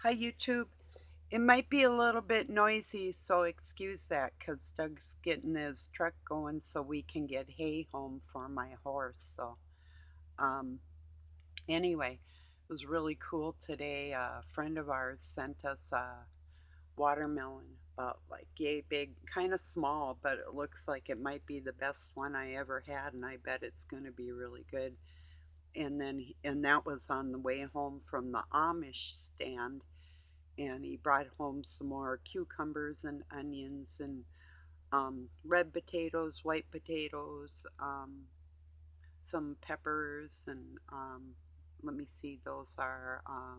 Hi, YouTube. It might be a little bit noisy, so excuse that because Doug's getting his truck going so we can get hay home for my horse. Um, anyway, it was really cool today. A friend of ours sent us a watermelon, about like yay big, kind of small, but it looks like it might be the best one I ever had, and I bet it's going to be really good. And that was on the way home from the Amish stand, and he brought home some more cucumbers and onions and red potatoes, white potatoes, some peppers, and let me see, those are, I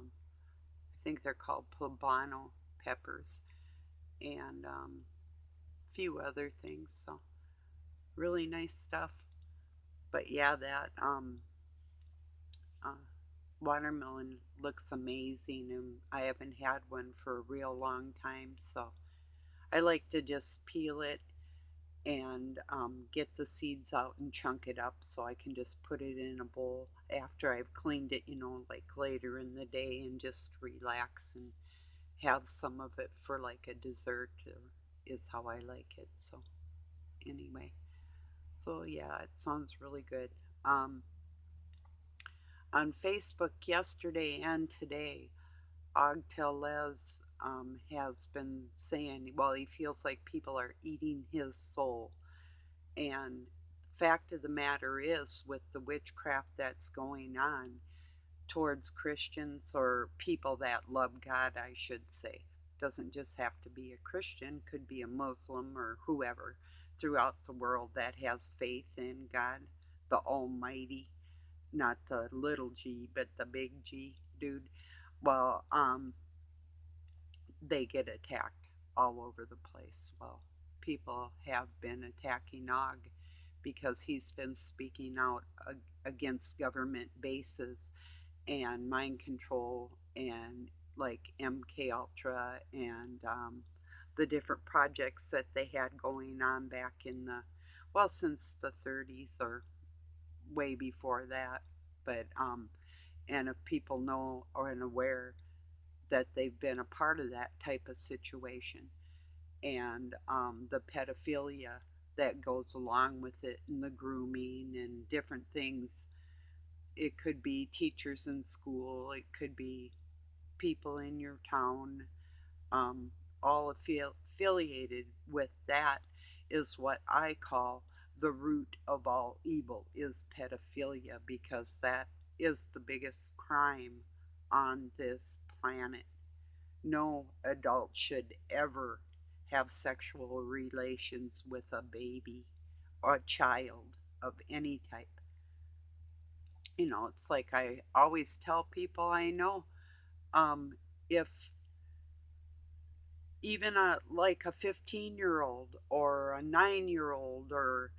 think they're called poblano peppers, and a few other things. So, really nice stuff. But yeah, that uh, watermelon looks amazing, and I haven't had one for a real long time, so I like to just peel it and get the seeds out and chunk it up so I can just put it in a bowl after I've cleaned it, like later in the day, and just relax and have some of it for like a dessert, is how I like it. So anyway, so yeah, it sounds really good. Um, on Facebook yesterday and today, Og Telez has been saying, well, he feels like people are eating his soul. And fact of the matter is, with the witchcraft that's going on towards Christians, or people that love God, I should say, doesn't just have to be a Christian, could be a Muslim or whoever throughout the world that has faith in God, the Almighty, not the little g, but the big G dude. Well, they get attacked all over the place. Well, people have been attacking Og because he's been speaking out against government bases and mind control, and like MK Ultra, and the different projects that they had going on back in the, well, since the 30s or way before that. But and if people know or are aware that they've been a part of that type of situation, and the pedophilia that goes along with it, and the grooming and different things. It could be teachers in school, it could be people in your town, um, all affiliated with that, is what I call the root of all evil, is pedophilia, because that is the biggest crime on this planet. No adult should ever have sexual relations with a baby or a child of any type. It's like I always tell people I know, if even like a 15-year-old or a 9-year-old, or,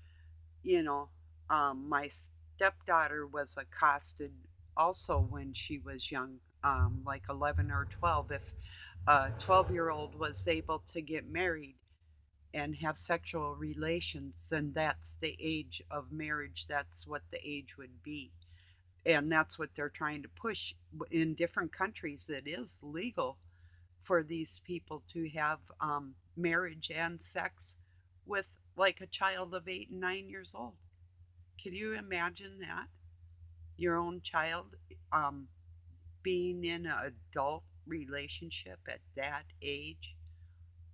you know, my stepdaughter was accosted also when she was young, like 11 or 12. If a 12-year-old was able to get married and have sexual relations, then that's the age of marriage. That's what the age would be. And that's what they're trying to push in different countries. It is legal for these people to have marriage and sex with like a child of 8 and 9 years old. Can you imagine that? Your own child um, being in an adult relationship at that age,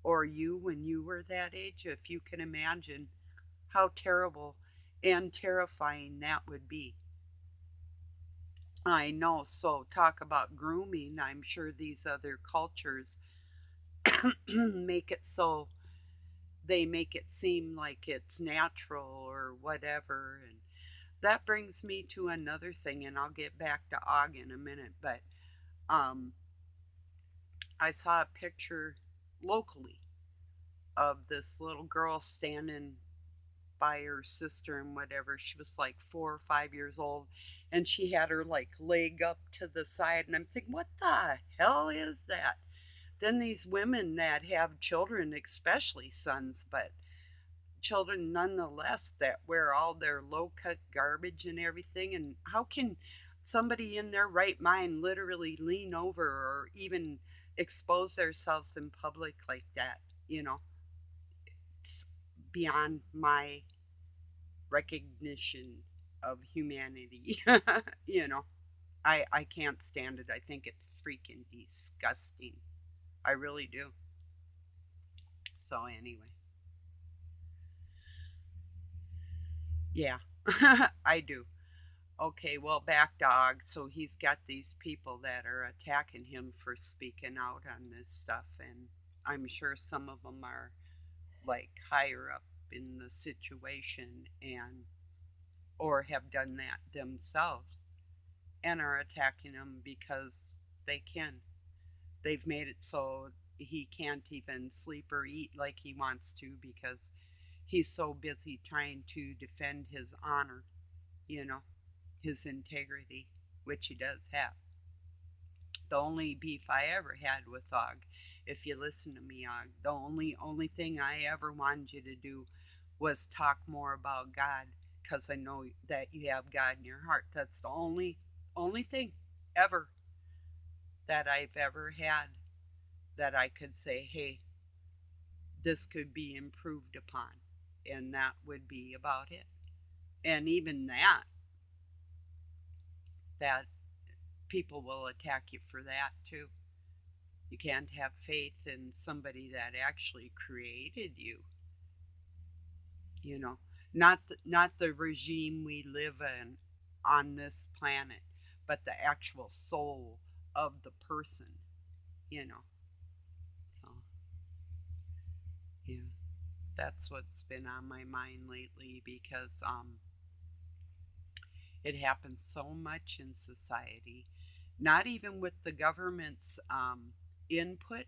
or you when you were that age, if you can imagine how terrible and terrifying that would be. I know. So, talk about grooming. I'm sure these other cultures make it so they make it seem like it's natural or whatever. And that brings me to another thing, and I'll get back to Og in a minute. But um, I saw a picture locally of this little girl standing by her sister and whatever. She was like 4 or 5 years old, and she had her like leg up to the side. And I'm thinking, what the hell is that? Then these women that have children, especially sons, but children nonetheless, that wear all their low cut garbage and everything. And how can somebody in their right mind literally lean over or even expose ourselves in public like that, you know, it's beyond my recognition of humanity. You know, I can't stand it. I think it's freaking disgusting. I really do. So anyway, yeah, I do. Okay, well, back dog. So he's got these people that are attacking him for speaking out on this stuff, and I'm sure some of them are like higher up in the situation and or have done that themselves and are attacking him because they can. They've made it so he can't even sleep or eat like he wants to because he's so busy trying to defend his honor, you know, his integrity, which he does have. The only beef I ever had with Og, if you listen to me, Og, the only thing I ever wanted you to do was talk more about God, because I know that you have God in your heart. That's the only thing ever that I've ever had that I could say, hey, this could be improved upon, and that would be about it. And even that people will attack you for that too. You can't have faith in somebody that actually created you. You know, not the regime we live in on this planet, but the actual soul of the person. You know, so yeah, that's what's been on my mind lately because it happens so much in society, not even with the government's input,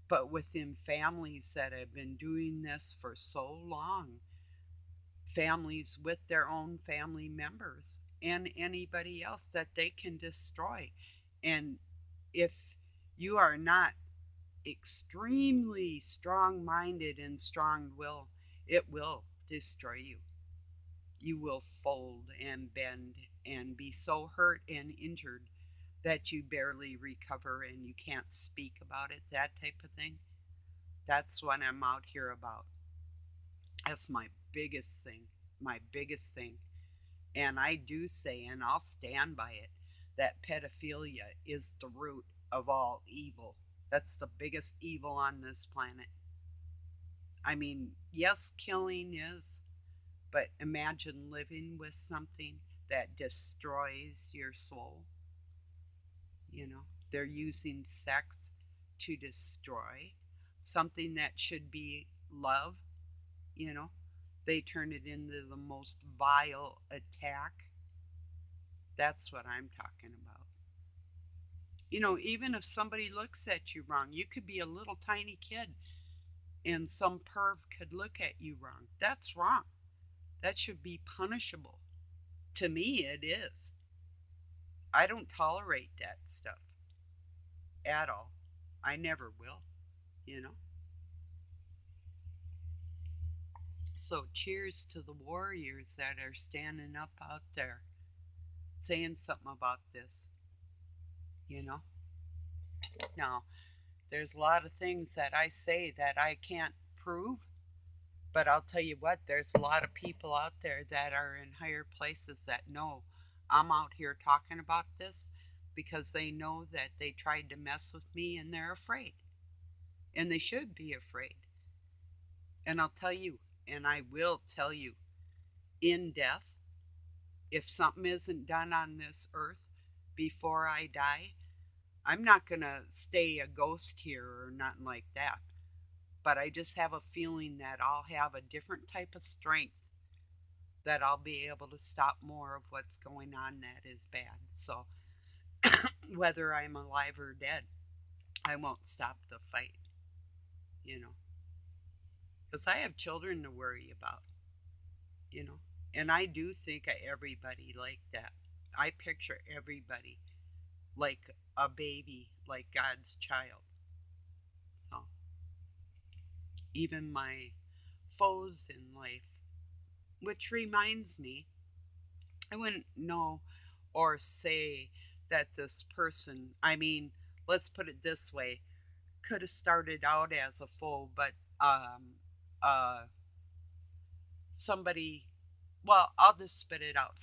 but within families that have been doing this for so long. Families with their own family members and anybody else that they can destroy. And if you are not extremely strong minded and strong willed, it will destroy you. You will fold and bend and be so hurt and injured that you barely recover and you can't speak about it, that type of thing. That's what I'm out here about. That's my biggest thing, my biggest thing. And I do say, and I'll stand by it, that pedophilia is the root of all evil. That's the biggest evil on this planet. I mean, yes, killing is, but imagine living with something that destroys your soul. You know, they're using sex to destroy something that should be love. You know, they turn it into the most vile attack. That's what I'm talking about. You know, even if somebody looks at you wrong, you could be a little tiny kid and some perv could look at you wrong. That's wrong. That should be punishable. To me, it is. I don't tolerate that stuff at all. I never will, you know. So cheers to the warriors that are standing up out there saying something about this, you know. Now, there's a lot of things that I say that I can't prove, but I'll tell you what, there's a lot of people out there that are in higher places that know I'm out here talking about this because they know that they tried to mess with me and they're afraid. And they should be afraid. And I'll tell you, and I will tell you, in death, if something isn't done on this earth before I die, I'm not going to stay a ghost here or nothing like that. But I just have a feeling that I'll have a different type of strength, that I'll be able to stop more of what's going on that is bad. So whether I'm alive or dead, I won't stop the fight, you know, because I have children to worry about, you know, and I do think of everybody like that. I picture everybody like a baby, like God's child. So even my foes in life, which reminds me, I wouldn't know or say that this person, I mean, let's put it this way. could have started out as a foe, but uh, somebody, well, I'll just spit it out.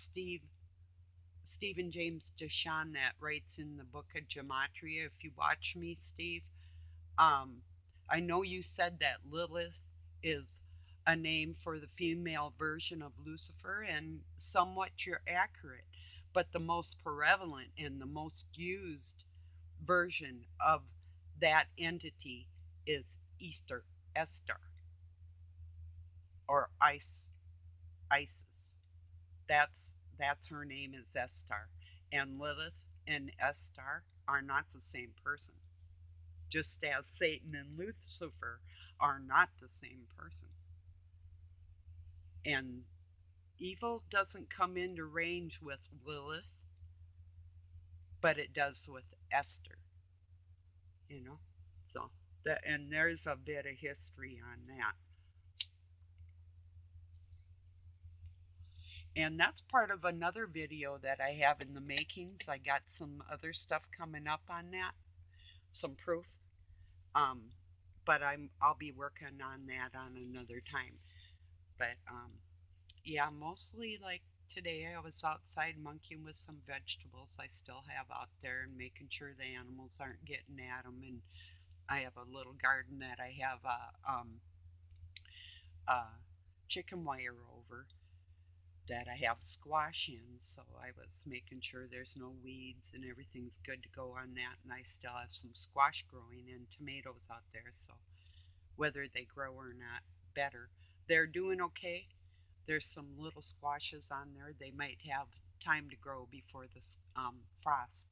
Stephen James Deshawn that writes in the book of Gematria. If you watch me, Steve, um, I know you said that Lilith is a name for the female version of Lucifer, and somewhat you're accurate. But the most prevalent and the most used version of that entity is Ishtar, or Isis. That's her name is Ishtar, and Lilith and Ishtar are not the same person. Just as Satan and Lucifer are not the same person. And evil doesn't come into range with Lilith, but it does with Esther, you know? So, and there's a bit of history on that. And that's part of another video that I have in the makings. I got some other stuff coming up on that, some proof. Um, but I'll be working on that on another time. But yeah, mostly like today I was outside monkeying with some vegetables I still have out there and making sure the animals aren't getting at them. And I have a little garden that I have a chicken wire over that I have squash in, so I was making sure there's no weeds and everything's good to go on that. And I still have some squash growing and tomatoes out there, so whether they grow or not, better. They're doing okay. There's some little squashes on there. They might have time to grow before the frost.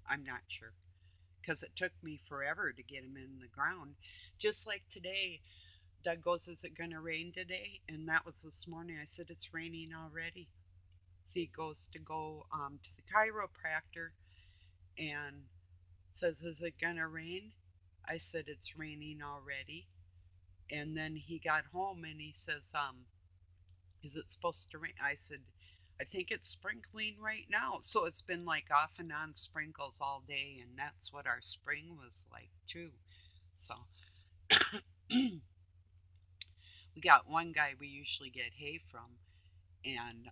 I'm not sure, because it took me forever to get them in the ground. Just like today, Doug goes, "Is it going to rain today?" And that was this morning. I said, "It's raining already." So he goes to go to the chiropractor and says, "Is it going to rain?" I said, "It's raining already." And then he got home and he says, "Is it supposed to rain?" I said, "I think it's sprinkling right now." So it's been like off and on sprinkles all day, and that's what our spring was like too. So we got one guy we usually get hay from, and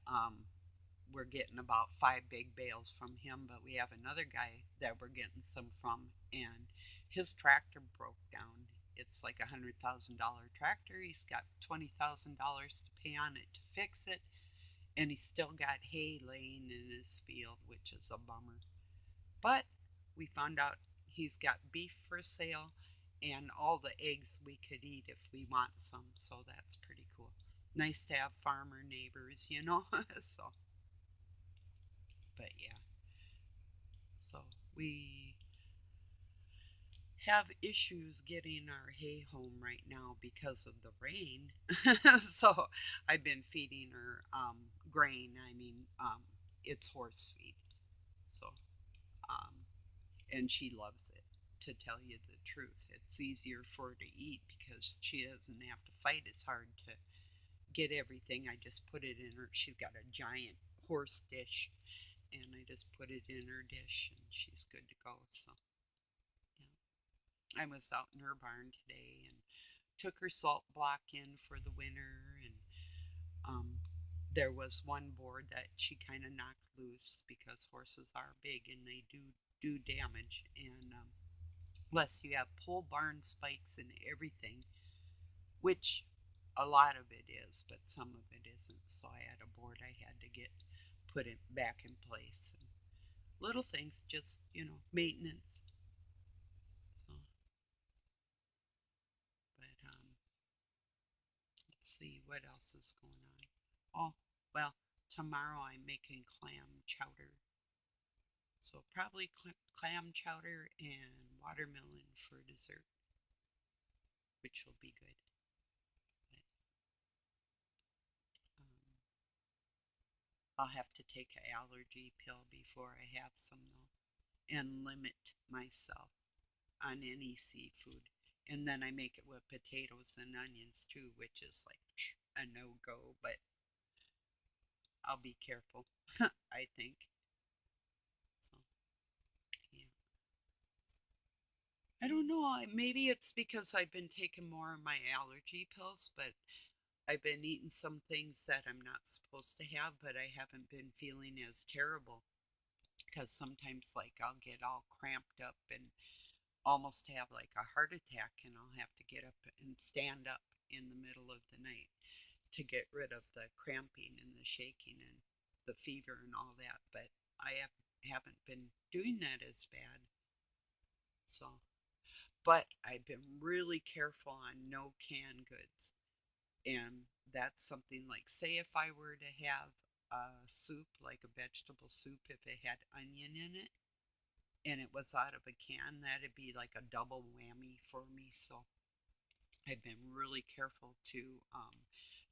we're getting about 5 big bales from him, but we have another guy that we're getting some from, and his tractor broke down. It's like $100,000 tractor. He's got $20,000 to pay on it to fix it, and he's still got hay laying in his field, which is a bummer. But we found out he's got beef for sale and all the eggs we could eat if we want some, so that's pretty cool. Nice to have farmer neighbors, you know. So, but yeah, so we have issues getting our hay home right now because of the rain. So I've been feeding her grain. I mean, it's horse feed. So, and she loves it, to tell you the truth. It's easier for her to eat because she doesn't have to fight as hard to get everything. I just put it in her. She's got a giant horse dish, and I just put it in her dish, and she's good to go. So, yeah. I was out in her barn today and took her salt block in for the winter, and there was one board that she kind of knocked loose because horses are big and they do damage, and unless you have pole barn spikes and everything, which a lot of it is, but some of it isn't. So I had a board I had to get put it back in place. And little things, just, maintenance. So, but let's see what else is going on. Oh, well, tomorrow I'm making clam chowder. So probably clam chowder and watermelon for dessert, which will be good. But, I'll have to take an allergy pill before I have some though, and limit myself on any seafood. And then I make it with potatoes and onions too, which is like a no-go, but I'll be careful, I think. So, yeah. I don't know. Maybe it's because I've been taking more of my allergy pills, but I've been eating some things that I'm not supposed to have, but I haven't been feeling as terrible because sometimes, like, I'll get all cramped up and almost have like a heart attack, and I'll have to get up and stand up in the middle of the night to get rid of the cramping and the shaking and the fever and all that. But haven't been doing that as bad. So, but I've been really careful on no canned goods. And that's something like, say, if I were to have a soup, like a vegetable soup, if it had onion in it and it was out of a can, that'd be like a double whammy for me. So I've been really careful to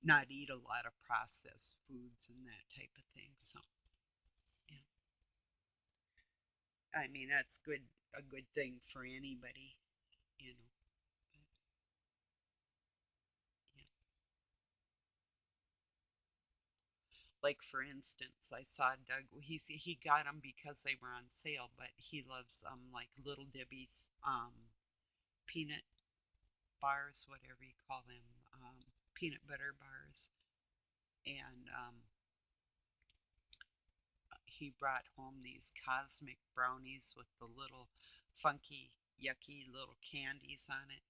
not eat a lot of processed foods and that type of thing. So, yeah, I mean, that's a good thing for anybody, you know. But, yeah. Like, for instance, I saw Doug. He got them because they were on sale, but he loves like Little Debbie's peanut bars, whatever you call them, peanut butter bars, and he brought home these cosmic brownies with the little funky, yucky little candies on it.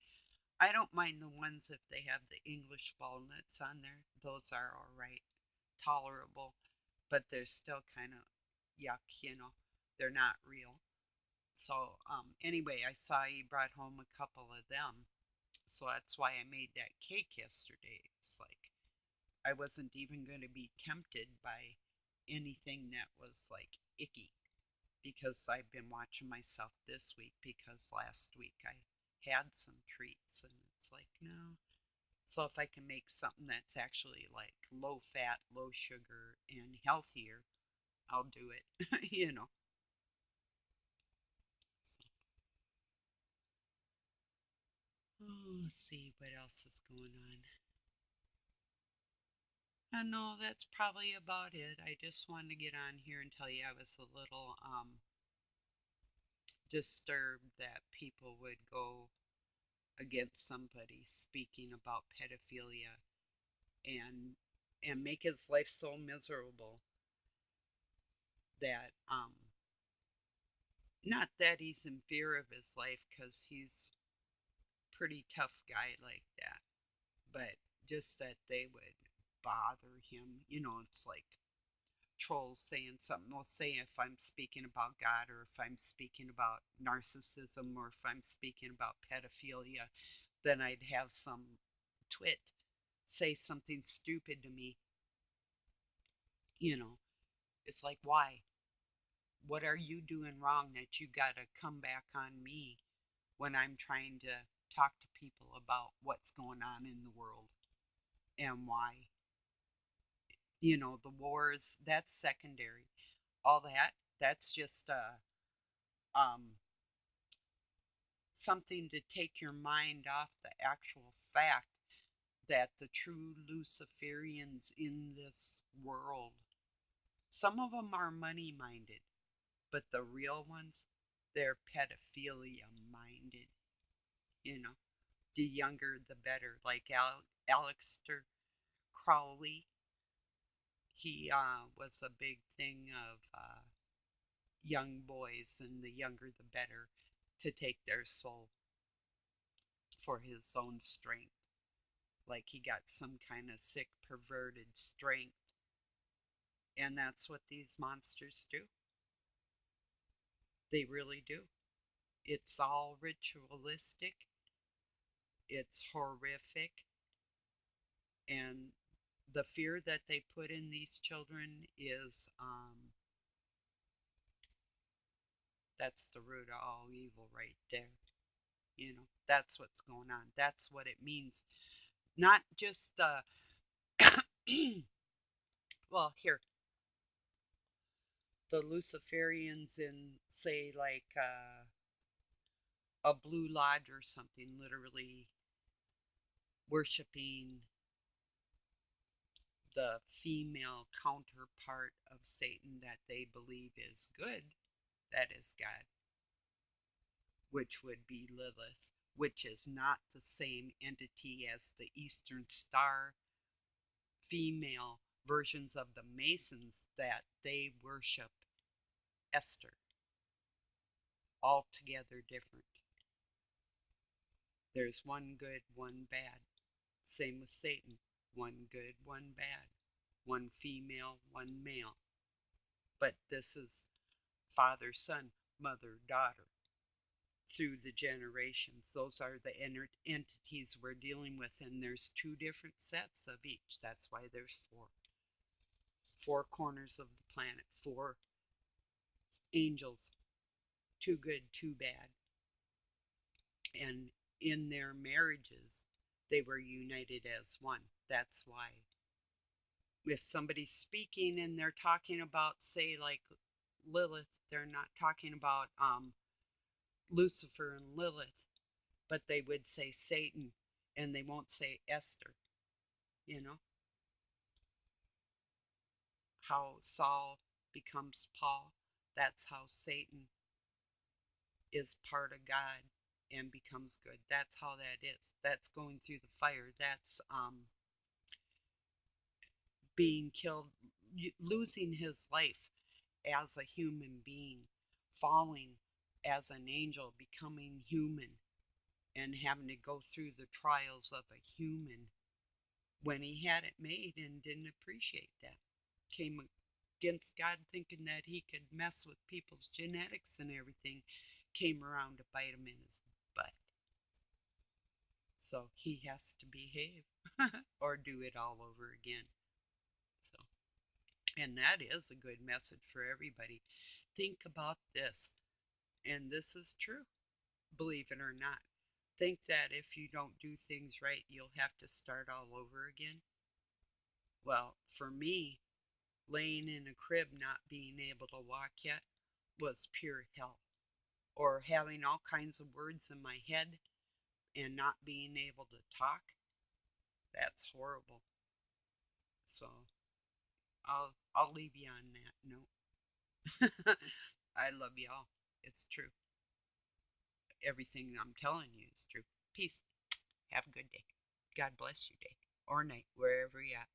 I don't mind the ones if they have the English walnuts on there. Those are all right, tolerable, but they're still kind of yuck, you know. They're not real. So, anyway, I saw he brought home a couple of them. So that's why I made that cake yesterday. It's like I wasn't even going to be tempted by anything that was like icky because I've been watching myself this week because last week I had some treats and it's like, no. So if I can make something that's actually like low fat, low sugar, and healthier, I'll do it, you know. So, oh, let's see what else is going on. No, that's probably about it. I just wanted to get on here and tell you I was a little disturbed that people would go against somebody speaking about pedophilia and make his life so miserable that not that he's in fear of his life because he's a pretty tough guy like that, but just that they would bother him. You know, it's like trolls saying something. Well, say if I'm speaking about God or if I'm speaking about narcissism or if I'm speaking about pedophilia, then I'd have some twit say something stupid to me. You know, it's like, why? What are you doing wrong that you got to come back on me when I'm trying to talk to people about what's going on in the world and why? You know, the wars, that's secondary. All that, that's just um, something to take your mind off the actual fact that the true Luciferians in this world, some of them are money minded, but the real ones, they're pedophilia minded. You know, the younger the better. Like Aleister Crowley, he was a big thing of young boys, and the younger the better to take their soul for his own strength. Like he got some kind of sick, perverted strength. And that's what these monsters do. They really do. It's all ritualistic, it's horrific, and the fear that they put in these children is that's the root of all evil right there. You know, that's what's going on. That's what it means. Not just the, well, here, the Luciferians in, say, like a Blue Lodge or something, literally worshiping the female counterpart of Satan that they believe is good, that is God. which would be Lilith, which is not the same entity as the Eastern Star female versions of the Masons that they worship Esther. Altogether different. There's one good, one bad. Same with Satan. One good, one bad. One female, one male. But this is father, son, mother, daughter. Through the generations. Those are the entities we're dealing with, and there's two different sets of each. That's why there's four. Four corners of the planet, four angels, two good, two bad. And in their marriages, they were united as one. That's why if somebody's speaking and they're talking about, say, like Lilith, they're not talking about Lucifer and Lilith, but they would say Satan, and they won't say Esther. You know how Saul becomes Paul? That's how Satan is part of God and becomes good. That's how that is. That's going through the fire. That's being killed, losing his life as a human being, falling as an angel, becoming human, and having to go through the trials of a human when he had it made and didn't appreciate that. Came against God thinking that he could mess with people's genetics and everything. Came around to bite him in his butt. So he has to behave or do it all over again. So, and that is a good message for everybody. Think about this, and this is true, believe it or not. Think that if you don't do things right, you'll have to start all over again. Well, for me, laying in a crib not being able to walk yet was pure hell. Or having all kinds of words in my head and not being able to talk, that's horrible. So I'll leave you on that note. I love y'all. It's true. Everything I'm telling you is true. Peace. Have a good day. God bless your day or night, wherever you're at.